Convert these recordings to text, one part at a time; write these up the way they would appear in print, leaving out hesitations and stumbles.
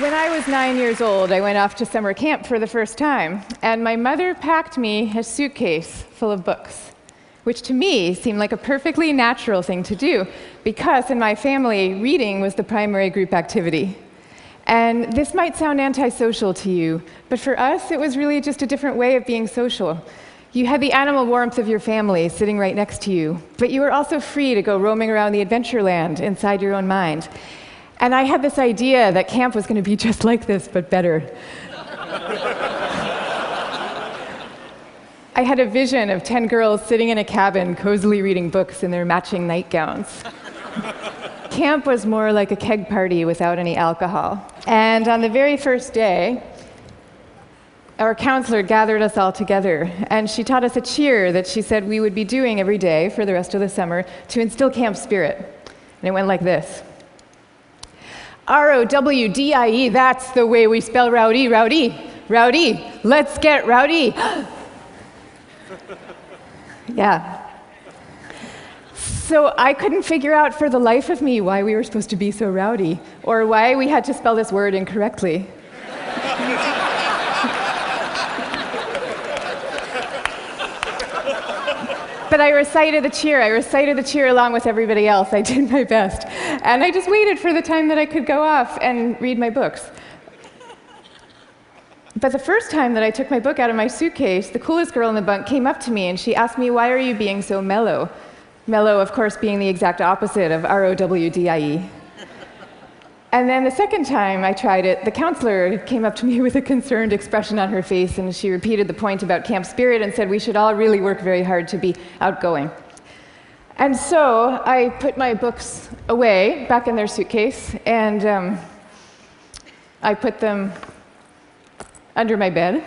When I was 9 years old, I went off to summer camp for the first time, and my mother packed me a suitcase full of books, which to me seemed like a perfectly natural thing to do, because in my family, reading was the primary group activity. And this might sound antisocial to you, but for us, it was really just a different way of being social. You had the animal warmth of your family sitting right next to you, but you were also free to go roaming around the adventure land inside your own mind. And I had this idea that camp was going to be just like this, but better. I had a vision of 10 girls sitting in a cabin, cozily reading books in their matching nightgowns. Camp was more like a keg party without any alcohol. And on the very first day, our counselor gathered us all together, and she taught us a cheer that she said we would be doing every day for the rest of the summer to instill camp spirit. And it went like this. R-O-W-D-I-E, that's the way we spell rowdy, rowdy, rowdy. Let's get rowdy. Yeah. So I couldn't figure out for the life of me why we were supposed to be so rowdy, or why we had to spell this word incorrectly. But I recited the cheer. I recited the cheer along with everybody else. I did my best. And I just waited for the time that I could go off and read my books. But the first time that I took my book out of my suitcase, the coolest girl in the bunk came up to me and she asked me, "Why are you being so mellow?" Mellow, of course, being the exact opposite of R-O-W-D-I-E. And then the second time I tried it, the counselor came up to me with a concerned expression on her face, and she repeated the point about camp spirit and said we should all really work very hard to be outgoing. And so I put my books away, back in their suitcase, and I put them under my bed,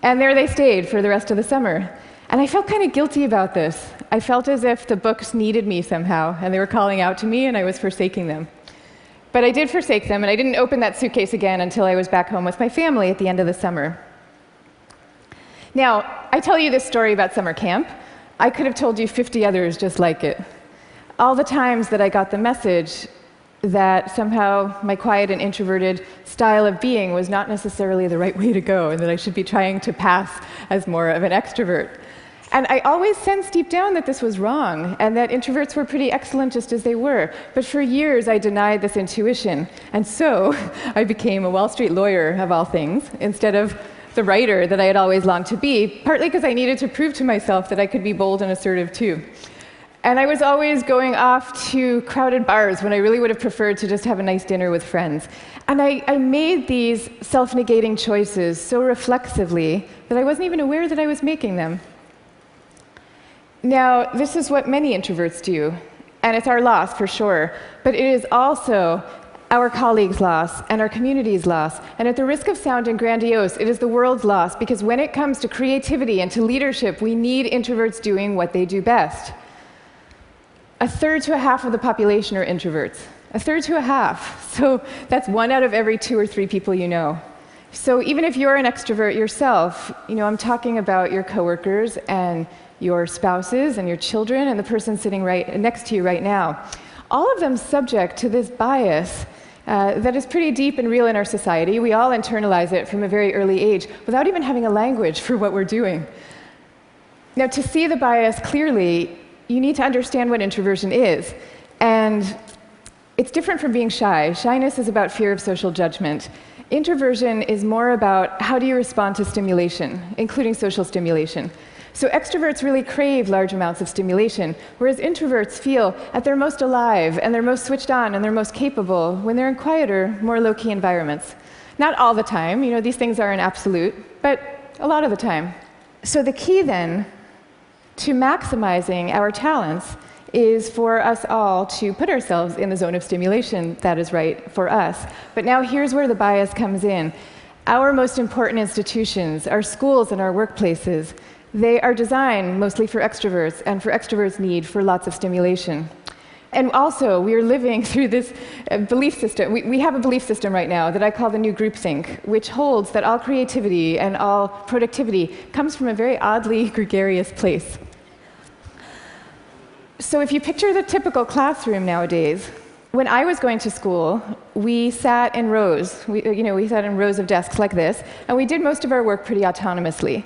and there they stayed for the rest of the summer. And I felt kind of guilty about this. I felt as if the books needed me somehow, and they were calling out to me, and I was forsaking them. But I did forsake them, and I didn't open that suitcase again until I was back home with my family at the end of the summer. Now, I tell you this story about summer camp. I could have told you 50 others just like it. All the times that I got the message that somehow my quiet and introverted style of being was not necessarily the right way to go, and that I should be trying to pass as more of an extrovert. And I always sensed deep down that this was wrong, and that introverts were pretty excellent just as they were. But for years, I denied this intuition. And so I became a Wall Street lawyer, of all things, instead of the writer that I had always longed to be, partly because I needed to prove to myself that I could be bold and assertive too. And I was always going off to crowded bars when I really would have preferred to just have a nice dinner with friends. And I made these self-negating choices so reflexively that I wasn't even aware that I was making them. Now, this is what many introverts do, and it's our loss for sure, but it is also our colleagues' loss and our community's loss, and at the risk of sounding grandiose, it is the world's loss, because when it comes to creativity and to leadership, we need introverts doing what they do best. A third to a half of the population are introverts. A third to a half. So that's 1 out of every 2 or 3 people you know. So even if you're an extrovert yourself, I'm talking about your coworkers and your spouses and your children and the person sitting right next to you right now. All of them subject to this bias that is pretty deep and real in our society. We all internalize it from a very early age without even having a language for what we're doing. Now, to see the bias clearly, you need to understand what introversion is. And it's different from being shy. Shyness is about fear of social judgment. Introversion is more about how do you respond to stimulation, including social stimulation. So extroverts really crave large amounts of stimulation, whereas introverts feel at their most alive and they're most switched on and they're most capable when they're in quieter, more low-key environments. Not all the time, these things are an absolute, but a lot of the time. So the key then to maximizing our talents is for us all to put ourselves in the zone of stimulation that is right for us. But now here's where the bias comes in. Our most important institutions, our schools and our workplaces, they are designed mostly for extroverts, and for extroverts' need for lots of stimulation. And also, we are living through this belief system. We have a belief system right now that I call the new groupthink, which holds that all creativity and all productivity comes from a very oddly gregarious place. So if you picture the typical classroom nowadays, When I was going to school, we sat in rows. We sat in rows of desks like this, and we did most of our work pretty autonomously.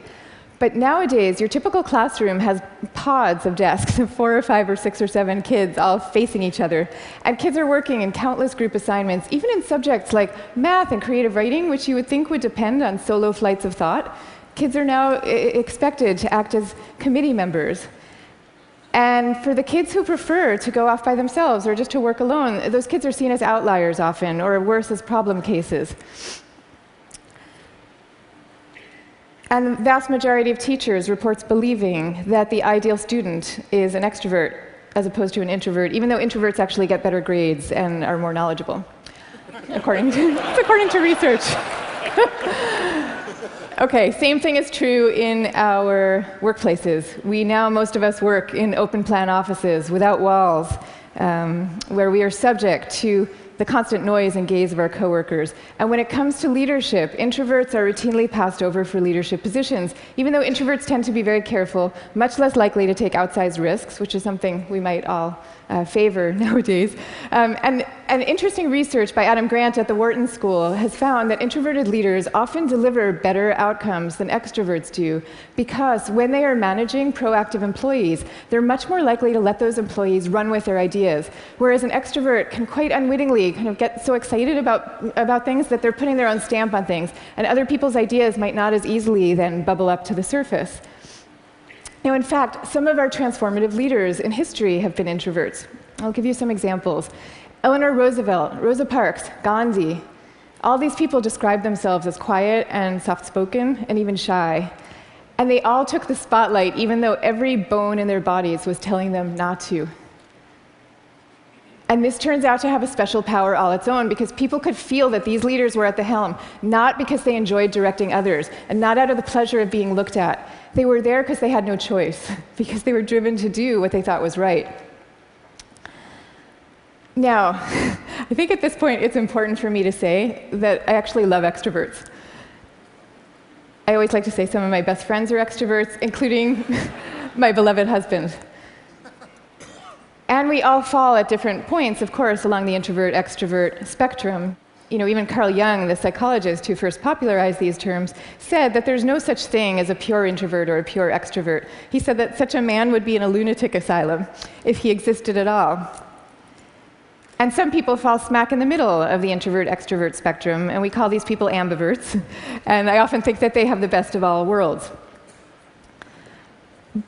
But nowadays, your typical classroom has pods of desks of 4 or 5 or 6 or 7 kids all facing each other. And kids are working in countless group assignments, even in subjects like math and creative writing, which you would think would depend on solo flights of thought. Kids are now expected to act as committee members. And for the kids who prefer to go off by themselves or just to work alone, those kids are seen as outliers often, or worse, as problem cases. And the vast majority of teachers reports believing that the ideal student is an extrovert as opposed to an introvert, even though introverts actually get better grades and are more knowledgeable, according to research. Okay, same thing is true in our workplaces. Most of us work in open plan offices without walls, where we are subject to the constant noise and gaze of our coworkers. And when it comes to leadership, introverts are routinely passed over for leadership positions, even though introverts tend to be very careful, much less likely to take outsized risks, which is something we might all favor nowadays. And interesting research by Adam Grant at the Wharton School has found that introverted leaders often deliver better outcomes than extroverts do, because when they are managing proactive employees, they're much more likely to let those employees run with their ideas, whereas an extrovert can quite unwittingly kind of get so excited about things that they're putting their own stamp on things, and other people's ideas might not as easily then bubble up to the surface. Now, in fact, some of our transformative leaders in history have been introverts. I'll give you some examples. Eleanor Roosevelt, Rosa Parks, Gandhi. All these people describe themselves as quiet and soft-spoken and even shy. And they all took the spotlight, even though every bone in their bodies was telling them not to. And this turns out to have a special power all its own, because people could feel that these leaders were at the helm, not because they enjoyed directing others, and not out of the pleasure of being looked at. They were there because they had no choice, because they were driven to do what they thought was right. Now, I think at this point it's important for me to say that I actually love extroverts. I always like to say some of my best friends are extroverts, including my beloved husband. And we all fall at different points, of course, along the introvert-extrovert spectrum. Even Carl Jung, the psychologist who first popularized these terms, said that there's no such thing as a pure introvert or a pure extrovert. He said that such a man would be in a lunatic asylum if he existed at all. And some people fall smack in the middle of the introvert-extrovert spectrum, and we call these people ambiverts. And I often think that they have the best of all worlds.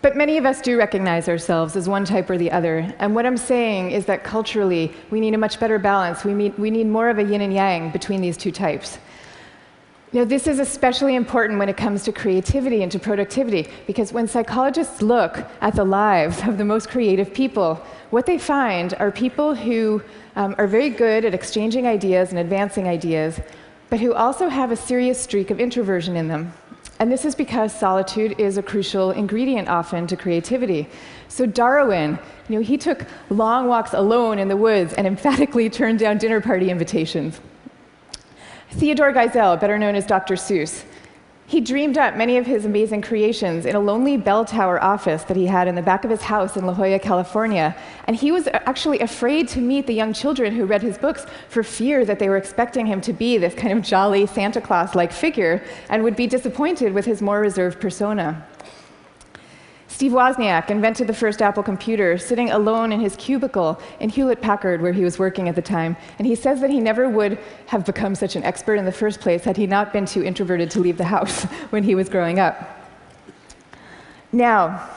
But many of us do recognize ourselves as one type or the other. And what I'm saying is that culturally, we need a much better balance. We need more of a yin and yang between these two types. This is especially important when it comes to creativity and to productivity, because when psychologists look at the lives of the most creative people, what they find are people who are very good at exchanging ideas and advancing ideas, but who also have a serious streak of introversion in them. And this is because solitude is a crucial ingredient often to creativity. So Darwin, he took long walks alone in the woods and emphatically turned down dinner party invitations. Theodore Geisel, better known as Dr. Seuss, he dreamed up many of his amazing creations in a lonely bell tower office that he had in the back of his house in La Jolla, California. And he was actually afraid to meet the young children who read his books for fear that they were expecting him to be this kind of jolly Santa Claus-like figure and would be disappointed with his more reserved persona. Steve Wozniak invented the first Apple computer sitting alone in his cubicle in Hewlett-Packard, where he was working at the time. And he says that he never would have become such an expert in the first place had he not been too introverted to leave the house when he was growing up. Now,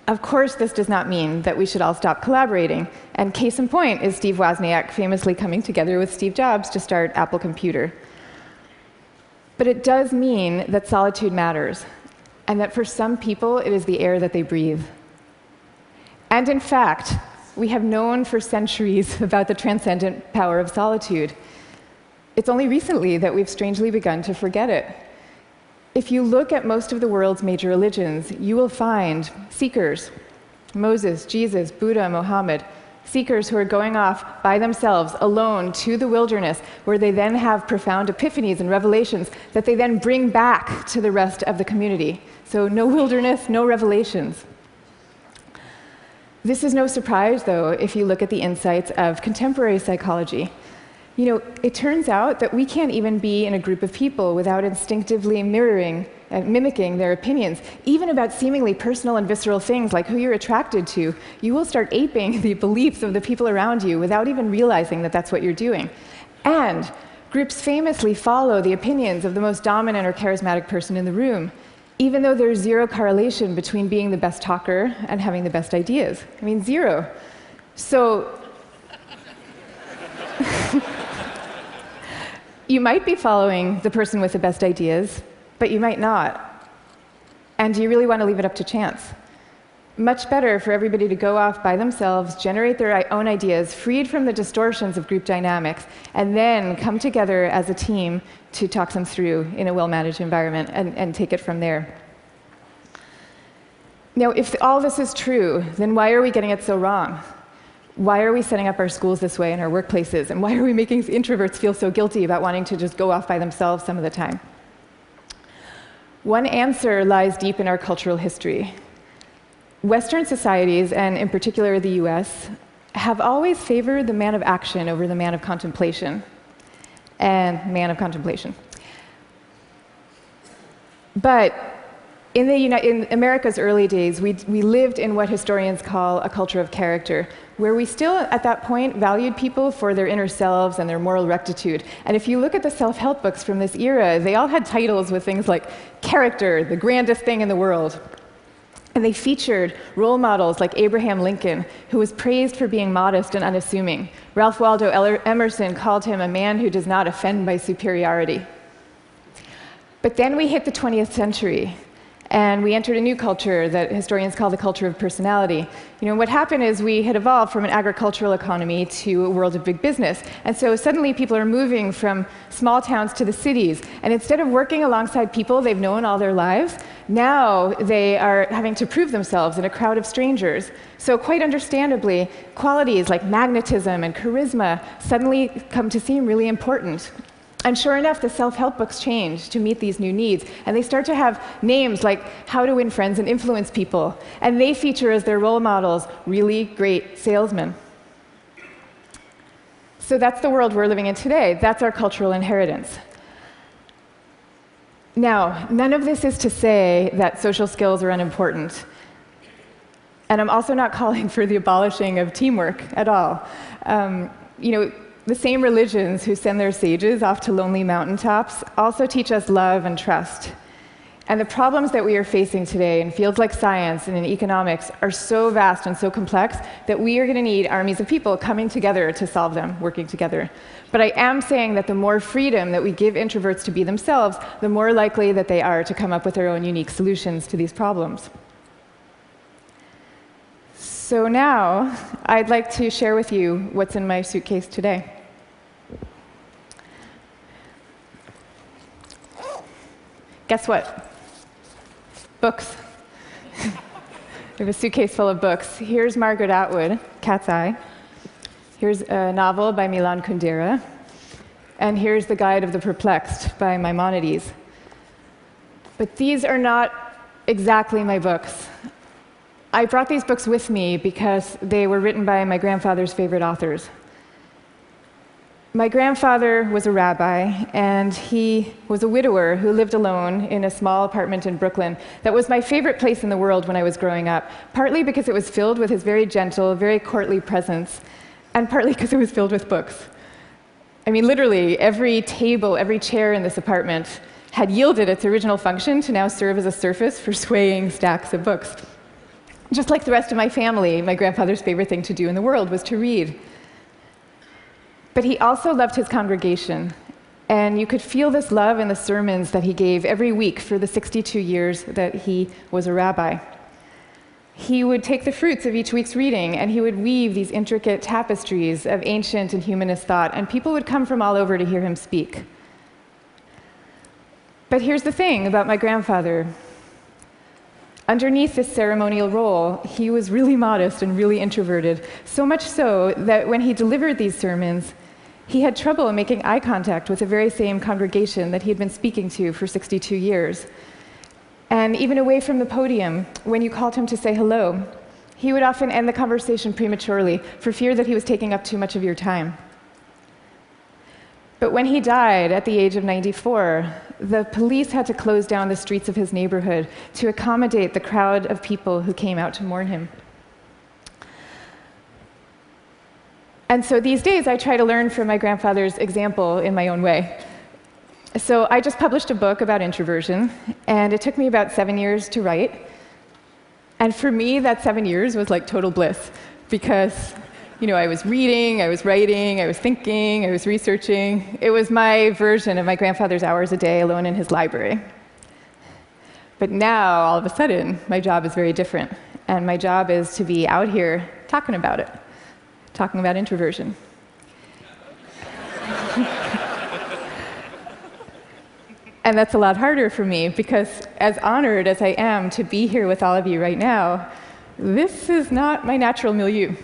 of course, this does not mean that we should all stop collaborating. And case in point is Steve Wozniak famously coming together with Steve Jobs to start Apple Computer. But it does mean that solitude matters, and that for some people, it is the air that they breathe. And in fact, we have known for centuries about the transcendent power of solitude. It's only recently that we've strangely begun to forget it. If you look at most of the world's major religions, you will find seekers, Moses, Jesus, Buddha, Mohammed, seekers who are going off by themselves, alone, to the wilderness, where they then have profound epiphanies and revelations that they then bring back to the rest of the community. So no wilderness, no revelations. This is no surprise, though, if you look at the insights of contemporary psychology. You know, it turns out that we can't even be in a group of people without instinctively mirroring and mimicking their opinions, even about seemingly personal and visceral things like who you're attracted to. You will start aping the beliefs of the people around you without even realizing that that's what you're doing. And groups famously follow the opinions of the most dominant or charismatic person in the room, even though there's zero correlation between being the best talker and having the best ideas. I mean, zero. So you might be following the person with the best ideas, but you might not. And do you really want to leave it up to chance? Much better for everybody to go off by themselves, generate their own ideas, freed from the distortions of group dynamics, and then come together as a team to talk them through in a well-managed environment and take it from there. Now, if all this is true, then why are we getting it so wrong? Why are we setting up our schools this way and our workplaces? And why are we making introverts feel so guilty about wanting to just go off by themselves some of the time? One answer lies deep in our cultural history. Western societies, and in particular the US, have always favored the man of action over the man of contemplation. But in America's early days, we lived in what historians call a culture of character, where we still, at that point, valued people for their inner selves and their moral rectitude. And if you look at the self-help books from this era, they all had titles with things like character, the grandest thing in the world. And they featured role models like Abraham Lincoln, who was praised for being modest and unassuming. Ralph Waldo Emerson called him a man who does not offend by superiority. But then we hit the 20th century, and we entered a new culture that historians call the culture of personality. You know, what happened is we had evolved from an agricultural economy to a world of big business. And so suddenly people are moving from small towns to the cities. And instead of working alongside people they've known all their lives, now they are having to prove themselves in a crowd of strangers. So quite understandably, qualities like magnetism and charisma suddenly come to seem really important. And sure enough, the self-help books change to meet these new needs. And they start to have names like How to Win Friends and Influence People. And they feature as their role models really great salesmen. So that's the world we're living in today. That's our cultural inheritance. Now, none of this is to say that social skills are unimportant. And I'm also not calling for the abolishing of teamwork at all. The same religions who send their sages off to lonely mountaintops also teach us love and trust. And the problems that we are facing today in fields like science and in economics are so vast and so complex that we are going to need armies of people coming together to solve them, working together. But I am saying that the more freedom that we give introverts to be themselves, the more likely that they are to come up with their own unique solutions to these problems. So now, I'd like to share with you what's in my suitcase today. Guess what? Books. I have a suitcase full of books. Here's Margaret Atwood, Cat's Eye. Here's a novel by Milan Kundera. And here's The Guide of the Perplexed by Maimonides. But these are not exactly my books. I brought these books with me because they were written by my grandfather's favorite authors. My grandfather was a rabbi, and he was a widower who lived alone in a small apartment in Brooklyn. That was my favorite place in the world when I was growing up, partly because it was filled with his very gentle, very courtly presence, and partly because it was filled with books. I mean, literally, every table, every chair in this apartment had yielded its original function to now serve as a surface for swaying stacks of books. Just like the rest of my family, my grandfather's favorite thing to do in the world was to read. But he also loved his congregation, and you could feel this love in the sermons that he gave every week for the 62 years that he was a rabbi. He would take the fruits of each week's reading, and he would weave these intricate tapestries of ancient and humanist thought, and people would come from all over to hear him speak. But here's the thing about my grandfather. Underneath this ceremonial role, he was really modest and really introverted, so much so that when he delivered these sermons, he had trouble making eye contact with the very same congregation that he had been speaking to for 62 years. And even away from the podium, when you called him to say hello, He would often end the conversation prematurely for fear that he was taking up too much of your time. But when he died at the age of 94, the police had to close down the streets of his neighborhood to accommodate the crowd of people who came out to mourn him. And so these days, I try to learn from my grandfather's example in my own way. So I just published a book about introversion, and it took me about 7 years to write. And for me, that 7 years was like total bliss, because I was reading, I was writing, I was thinking, I was researching. It was my version of my grandfather's hours a day alone in his library. But now, all of a sudden, my job is very different. And my job is to be out here talking about it, talking about introversion. And that's a lot harder for me, because as honored as I am to be here with all of you right now, this is not my natural milieu.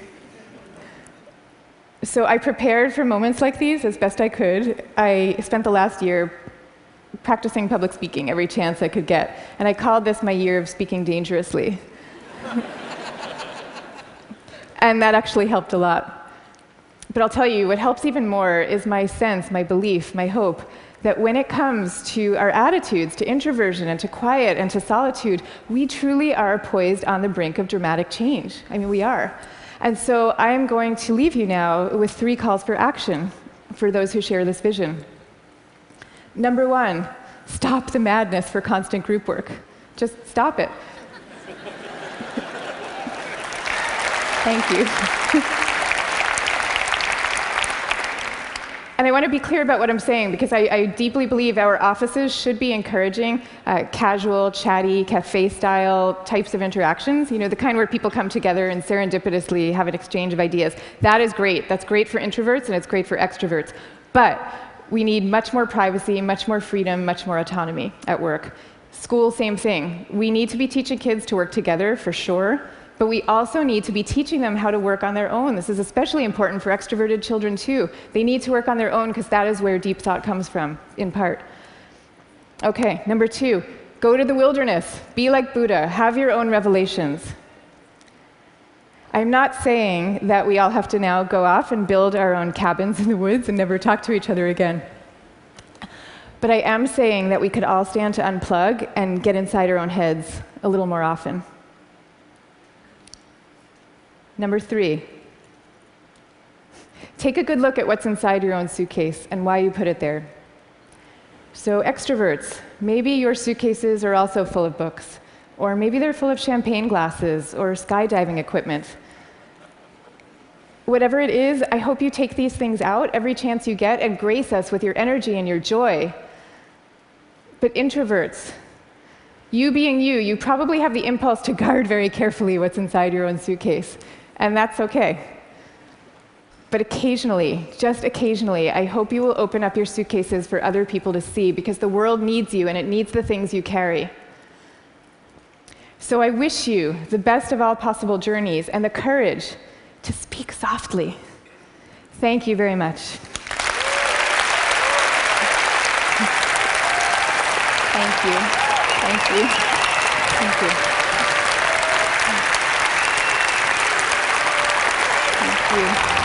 So I prepared for moments like these as best I could. I spent the last year practicing public speaking every chance I could get, and I called this my year of speaking dangerously. And that actually helped a lot. But I'll tell you, what helps even more is my sense, my belief, my hope that when it comes to our attitudes to introversion and to quiet and to solitude, we truly are poised on the brink of dramatic change. I mean, we are. And so I'm going to leave you now with 3 calls for action for those who share this vision. Number 1, stop the madness for constant group work. Just stop it. Thank you. And I want to be clear about what I'm saying, because I deeply believe our offices should be encouraging casual, chatty, cafe-style types of interactions, the kind where people come together and serendipitously have an exchange of ideas. That is great. That's great for introverts, and it's great for extroverts. But we need much more privacy, much more freedom, much more autonomy at work. School, same thing. We need to be teaching kids to work together, for sure. But we also need to be teaching them how to work on their own. This is especially important for extroverted children, too. They need to work on their own, because that is where deep thought comes from, in part. Okay, number 2, go to the wilderness. Be like Buddha. Have your own revelations. I'm not saying that we all have to now go off and build our own cabins in the woods and never talk to each other again. But I am saying that we could all stand to unplug and get inside our own heads a little more often. Number 3, take a good look at what's inside your own suitcase and why you put it there. So extroverts, maybe your suitcases are also full of books, or maybe they're full of champagne glasses or skydiving equipment. Whatever it is, I hope you take these things out every chance you get and grace us with your energy and your joy. But introverts, you being you probably have the impulse to guard very carefully what's inside your own suitcase. And that's okay. But occasionally, just occasionally, I hope you will open up your suitcases for other people to see, because the world needs you and it needs the things you carry. So I wish you the best of all possible journeys and the courage to speak softly. Thank you very much. Thank you. Thank you. Thank you. Thank you.